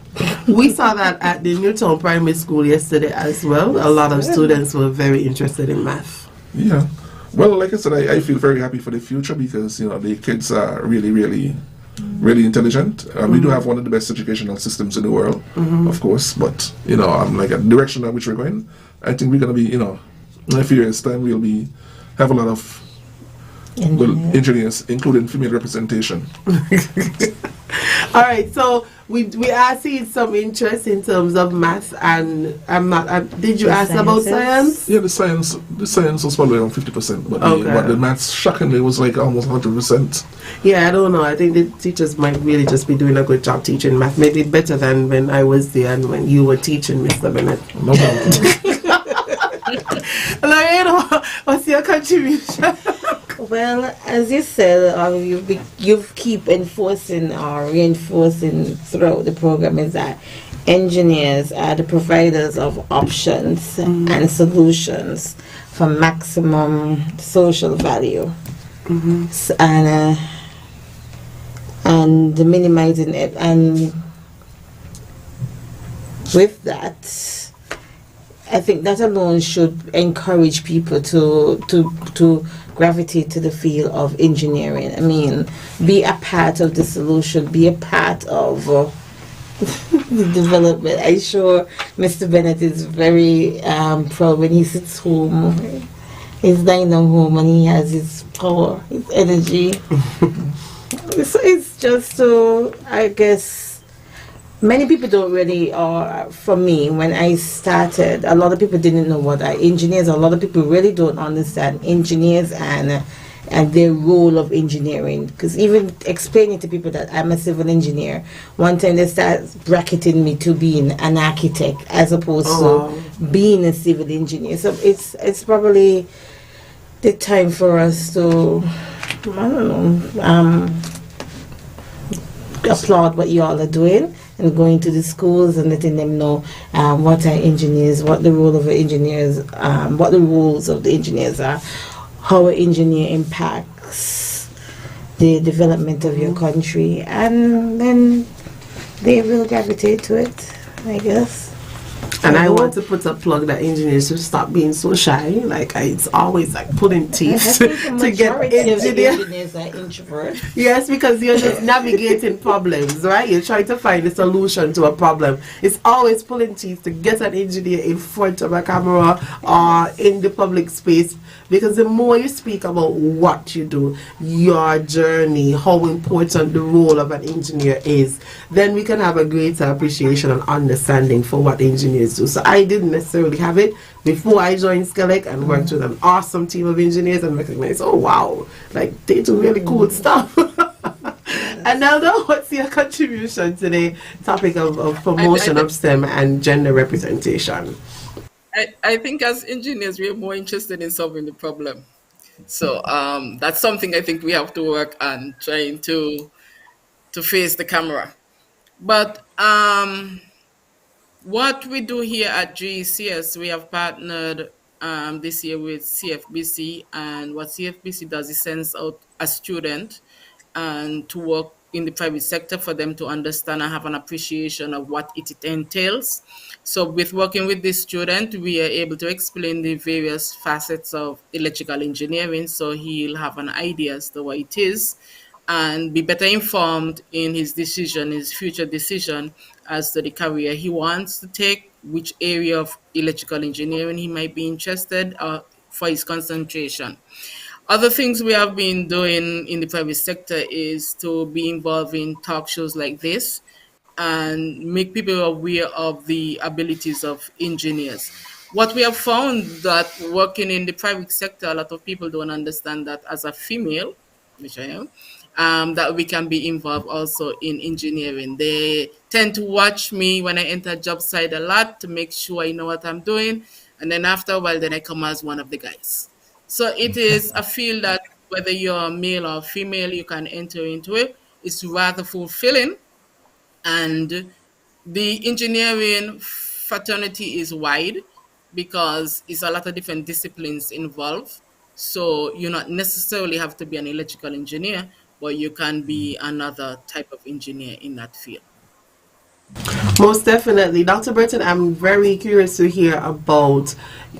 We saw that at the Newtown Primary School yesterday as well. A lot of students were very interested in math. Yeah. Well, like I said, I feel very happy for the future because, the kids are really, really, really intelligent. We do have one of the best educational systems in the world, of course. But, I'm like a direction in which we're going. I think we're going to be, in a few years' time, we'll have a lot of engineers, including female representation. All right, so we are seeing some interest in terms of math, and did you ask about science? Yeah, the science was probably around 50%, but the maths shockingly was like almost 100%. Yeah, I don't know. I think the teachers might really just be doing a good job teaching math, maybe better than when I was there and when you were teaching, Mr. Bennett. No problem. Lareine, what's your contribution? Well, as you said, you keep enforcing or reinforcing throughout the program is that engineers are the providers of options and solutions for maximum social value, and minimizing it. And with that, I think that alone should encourage people to gravitate to the field of engineering. I mean, be a part of the solution, be a part of the development. I'm sure Mr. Bennett is very proud when he sits home, he's lying down home and he has his power, his energy. So it's just so, I guess, many people don't really, or for me, when I started, a lot of people didn't know what are engineers. A lot of people really don't understand engineers and their role of engineering. Because even explaining to people that I'm a civil engineer, one time they start bracketing me to being an architect as opposed to being a civil engineer. So it's probably the time for us to, I don't know, applaud what you all are doing and going to the schools and letting them know what are engineers, what the role of the engineers, what the roles of the engineers are, how an engineer impacts the development of your country, and then they will gravitate to it, I guess. And I want to put a plug that engineers should stop being so shy. Like it's always like pulling teeth to get engineers are introverts. Yes, because you're just navigating problems, right? You're trying to find a solution to a problem. It's always pulling teeth to get an engineer in front of a camera or in the public space. Because the more you speak about what you do, your journey, how important the role of an engineer is, then we can have a greater appreciation and understanding for what engineers do. So I didn't necessarily have it before I joined SKELEC and worked with an awesome team of engineers and recognized, oh wow, like they do really cool stuff. Anelda, what's your contribution to the topic of promotion of STEM and gender representation? I think as engineers, we are more interested in solving the problem. So that's something I think we have to work on, trying to face the camera. But what we do here at GECS, we have partnered this year with CFBC, and what CFBC does is sends out a student and to work in the private sector for them to understand and have an appreciation of what it entails. So with working with this student, we are able to explain the various facets of electrical engineering, so he'll have an idea as to what it is and be better informed in his decision, his future decision as to the career he wants to take, which area of electrical engineering he might be interested for his concentration. Other things we have been doing in the private sector is to be involved in talk shows like this and make people aware of the abilities of engineers. What we have found that working in the private sector, a lot of people don't understand that as a female, which I am, that we can be involved also in engineering. They tend to watch me when I enter job site a lot to make sure I know what I'm doing. And then after a while, then I come as one of the guys. So it is a field that whether you're male or female, you can enter into it. It's rather fulfilling. And the engineering fraternity is wide because it's a lot of different disciplines involved. So you not necessarily have to be an electrical engineer, but you can be another type of engineer in that field. Most definitely. Dr. Bertin, I'm very curious to hear about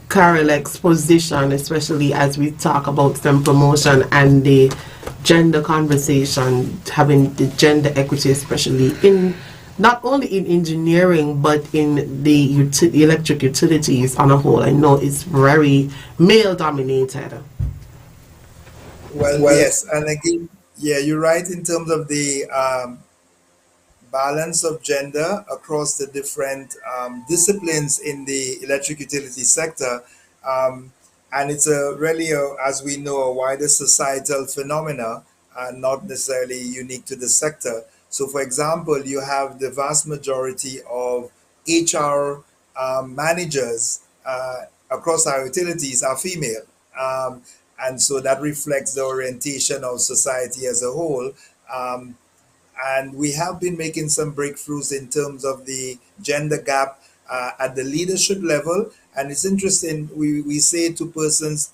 CARILEC's position, especially as we talk about STEM promotion and the gender conversation, having the gender equity, especially in not only in engineering but in the electric utilities on a whole. I know it's very male dominated. Well, yes, and again, yeah, you're right in terms of the balance of gender across the different disciplines in the electric utility sector. And it's as we know, a wider societal phenomena, not necessarily unique to the sector. So, for example, you have the vast majority of HR managers across our utilities are female. And so that reflects the orientation of society as a whole. And we have been making some breakthroughs in terms of the gender gap at the leadership level. And it's interesting, we say to persons,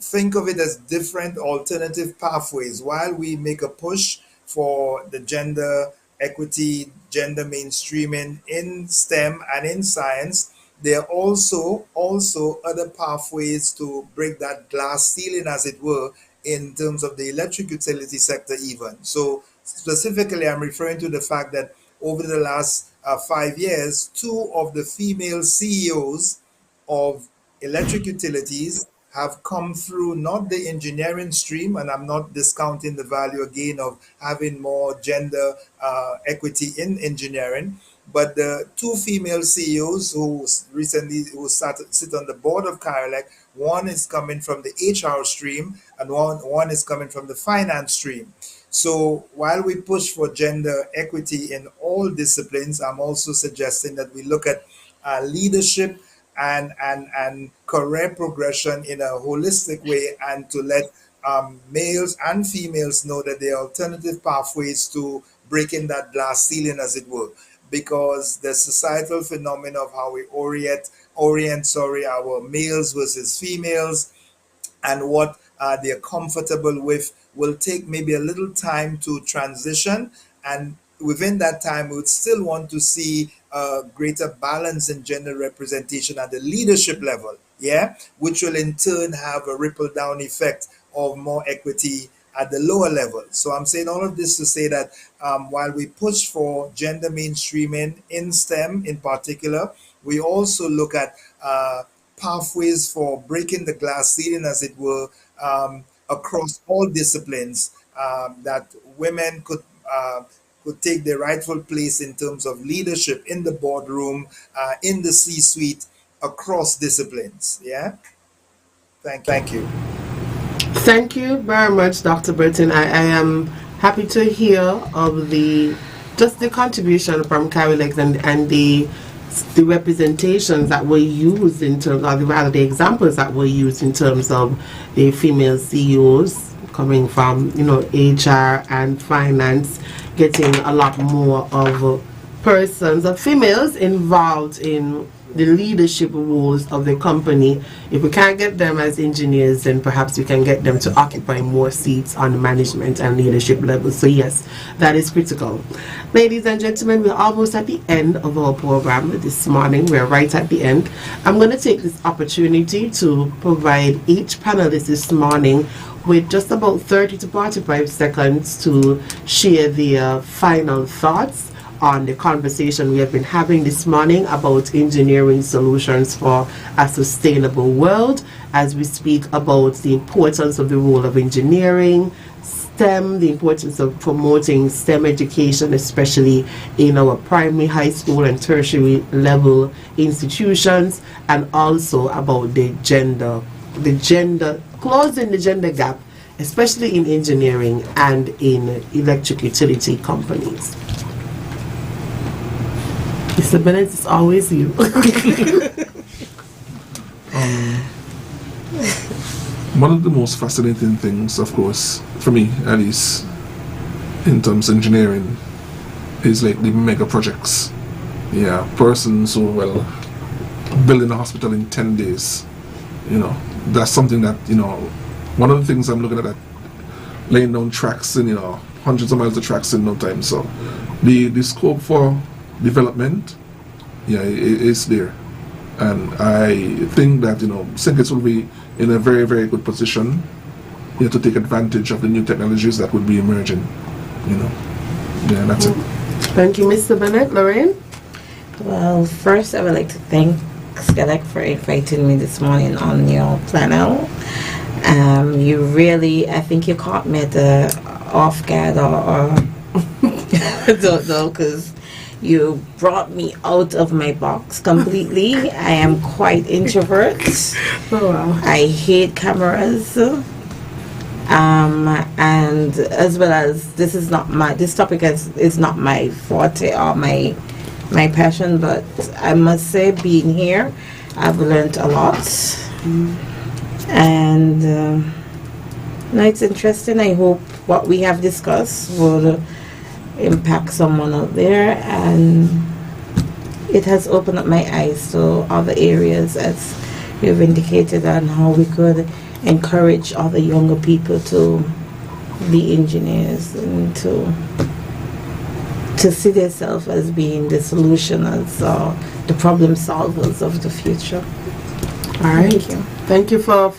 think of it as different alternative pathways. While we make a push for the gender equity, gender mainstreaming in STEM and in science, there are also other pathways to break that glass ceiling, as it were, in terms of the electric utility sector even. So specifically, I'm referring to the fact that over the last 5 years, 2 of the female CEOs of electric utilities have come through not the engineering stream, and I'm not discounting the value again of having more gender equity in engineering, but the 2 female CEOs who sit on the board of CARILEC, one is coming from the HR stream and one is coming from the finance stream. So while we push for gender equity in all disciplines, I'm also suggesting that we look at leadership and career progression in a holistic way, and to let males and females know that there are alternative pathways to breaking that glass ceiling, as it were, because the societal phenomenon of how we orient our males versus females and what they're comfortable with will take maybe a little time to transition. And within that time, we would still want to see greater balance in gender representation at the leadership level, yeah, which will in turn have a ripple down effect of more equity at the lower level. So I'm saying all of this to say that while we push for gender mainstreaming in STEM in particular, we also look at pathways for breaking the glass ceiling, as it were, across all disciplines, that women could take their rightful place in terms of leadership in the boardroom, in the C-suite, across disciplines. Yeah. Thank you. Thank you very much, Dr. Bertin. I am happy to hear of the contribution from CARILEC and the representations that were used in terms of, rather the examples that were used in terms of the female CEOs coming from, HR and finance, getting a lot more of persons or females involved in the leadership roles of the company. If we can't get them as engineers, then perhaps we can get them to occupy more seats on the management and leadership level. So yes, that is critical. Ladies and gentlemen, we're almost at the end of our program this morning. We're right at the end. I'm going to take this opportunity to provide each panelist this morning with just about 30 to 45 seconds to share their final thoughts on the conversation we have been having this morning about engineering solutions for a sustainable world, as we speak about the importance of the role of engineering, STEM, the importance of promoting STEM education, especially in our primary, high school, and tertiary level institutions, and also about the closing the gender gap, especially in engineering and in electric utility companies. Mr. Bennett, it's always you. One of the most fascinating things, of course, for me at least, in terms of engineering, is like the mega projects. Yeah, persons who, building a hospital in 10 days. That's something that, one of the things I'm looking at, laying down tracks in, hundreds of miles of tracks in no time. So the scope for development, is there. And I think that, Syncus will be in a very, very good position to take advantage of the new technologies that would be emerging. Yeah, that's it. Thank you, Mr. Bennett. Lareine? Well, first I would like to thank SKELEC for inviting me this morning on your panel. You really, I think you caught me at the off guard or don't know, because you brought me out of my box completely. I am quite introvert. Oh, wow. I hate cameras. And as well as this topic is not my forte or my passion, but I must say, being here, I've learned a lot. And no, it's interesting. I hope what we have discussed will impact someone out there, and it has opened up my eyes to other areas, as you've indicated, on how we could encourage other younger people to be engineers and to see themselves as being the solution, as the problem solvers of the future. All right. Thank you. Thank you for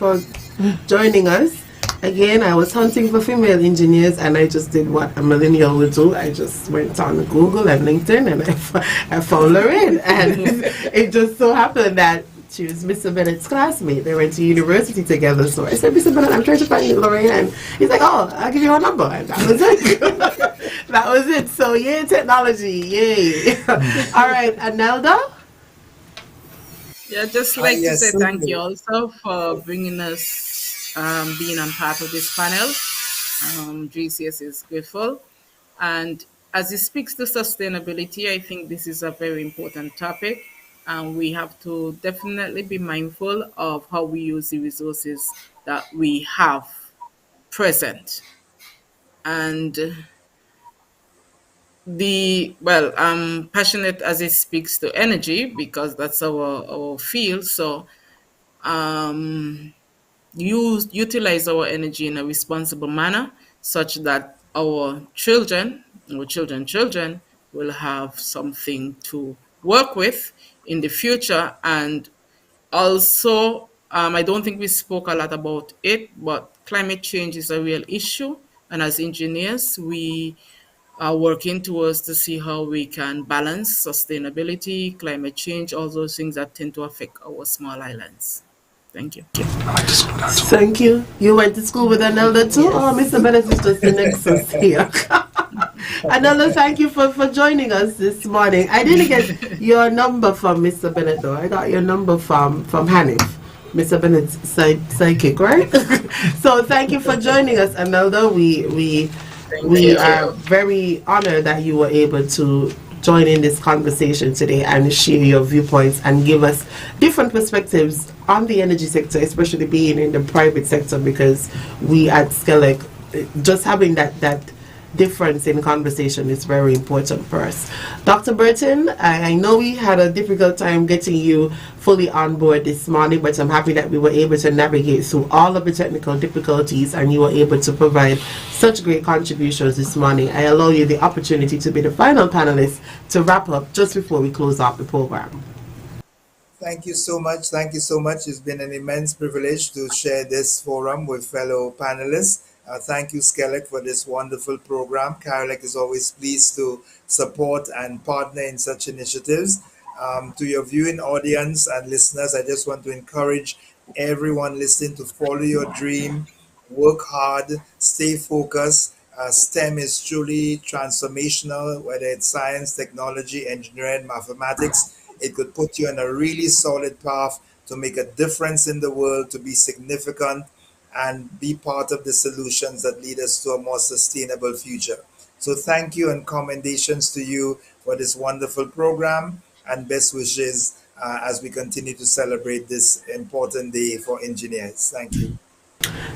joining us. Again, I was hunting for female engineers, and I just did what a millennial would do. I just went on Google and LinkedIn, and I found Lareine. And it just so happened that she was Mr. Bennett's classmate. They went to university together. So I said, Mr. Bennett, I'm trying to find Lareine. And he's like, oh, I'll give you her number. And that was it. That was it. So, yay, technology. Yay. All right, Anelda? Yeah, just like to yes, say thank certainly. you also for bringing us, being on part of this panel. GCS is grateful. And as it speaks to sustainability, I think this is a very important topic. And we have to definitely be mindful of how we use the resources that we have. present. And I'm passionate as it speaks to energy because that's our field. So utilize our energy in a responsible manner such that our children will have something to work with in the future. And also, I don't think we spoke a lot about it, but climate change is a real issue. And as engineers, we are working towards to see how we can balance sustainability, climate change, all those things that tend to affect our small islands. Thank you. I went to school with that too. Thank you. You went to school with Anelda too? Yes. Oh, Mr. Bennett is just the nexus here. Anelda, thank you for joining us this morning. I didn't get your number from Mr. Bennett though. I got your number from Hanif, Mr. Bennett's psychic, right? So thank you for joining us, Anelda. We are very honored that you were able to join in this conversation today and share your viewpoints and give us different perspectives on the energy sector, especially being in the private sector, because we at SKELEC, just having that difference in conversation is very important for us. Dr. Bertin, I know we had a difficult time getting you fully on board this morning, but I'm happy that we were able to navigate through all of the technical difficulties and you were able to provide such great contributions this morning. I allow you the opportunity to be the final panelist to wrap up just before we close out the program. Thank you so much. Thank you so much. It's been an immense privilege to share this forum with fellow panelists. Thank you, SKELEC, for this wonderful program. CARILEC is always pleased to support and partner in such initiatives. To your viewing audience and listeners, I just want to encourage everyone listening to follow your dream, work hard, stay focused. STEM is truly transformational, whether it's science, technology, engineering, mathematics. It could put you on a really solid path to make a difference in the world, to be significant, and be part of the solutions that lead us to a more sustainable future. So thank you and commendations to you for this wonderful program, and best wishes as we continue to celebrate this important day for engineers. Thank you.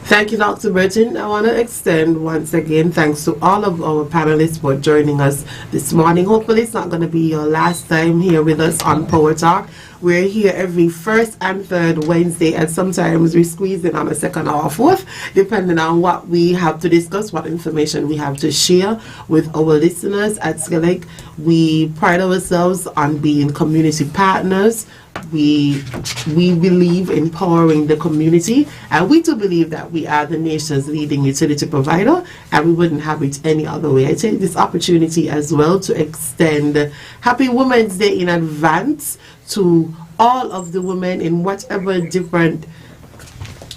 Thank you, Dr. Bertin. I want to extend once again thanks to all of our panelists for joining us this morning. Hopefully it's not going to be your last time here with us on Power Talk. We're here every first and third Wednesday, and sometimes we squeeze in on a second or a fourth, depending on what we have to discuss, what information we have to share with our listeners at SKELEC. We pride ourselves on being community partners. We believe in empowering the community, and we do believe that we are the nation's leading utility provider, and we wouldn't have it any other way. I take this opportunity as well to extend Happy Women's Day in advance to all of the women in whatever different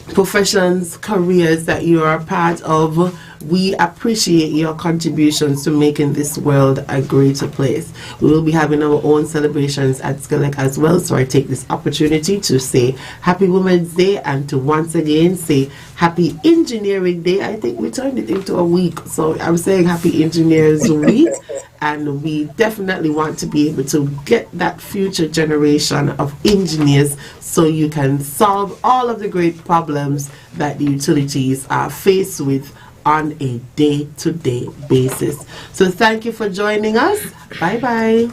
professions, careers that you are a part of. We appreciate your contributions to making this world a greater place. We will be having our own celebrations at SKELEC as well, so I take this opportunity to say Happy Women's Day and to once again say Happy Engineering Day. I think we turned it into a week, so I'm saying Happy Engineers Week, and we definitely want to be able to get that future generation of engineers so you can solve all of the great problems that the utilities are faced with on a day-to-day basis. So thank you for joining us. Bye-bye.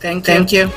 Thank you.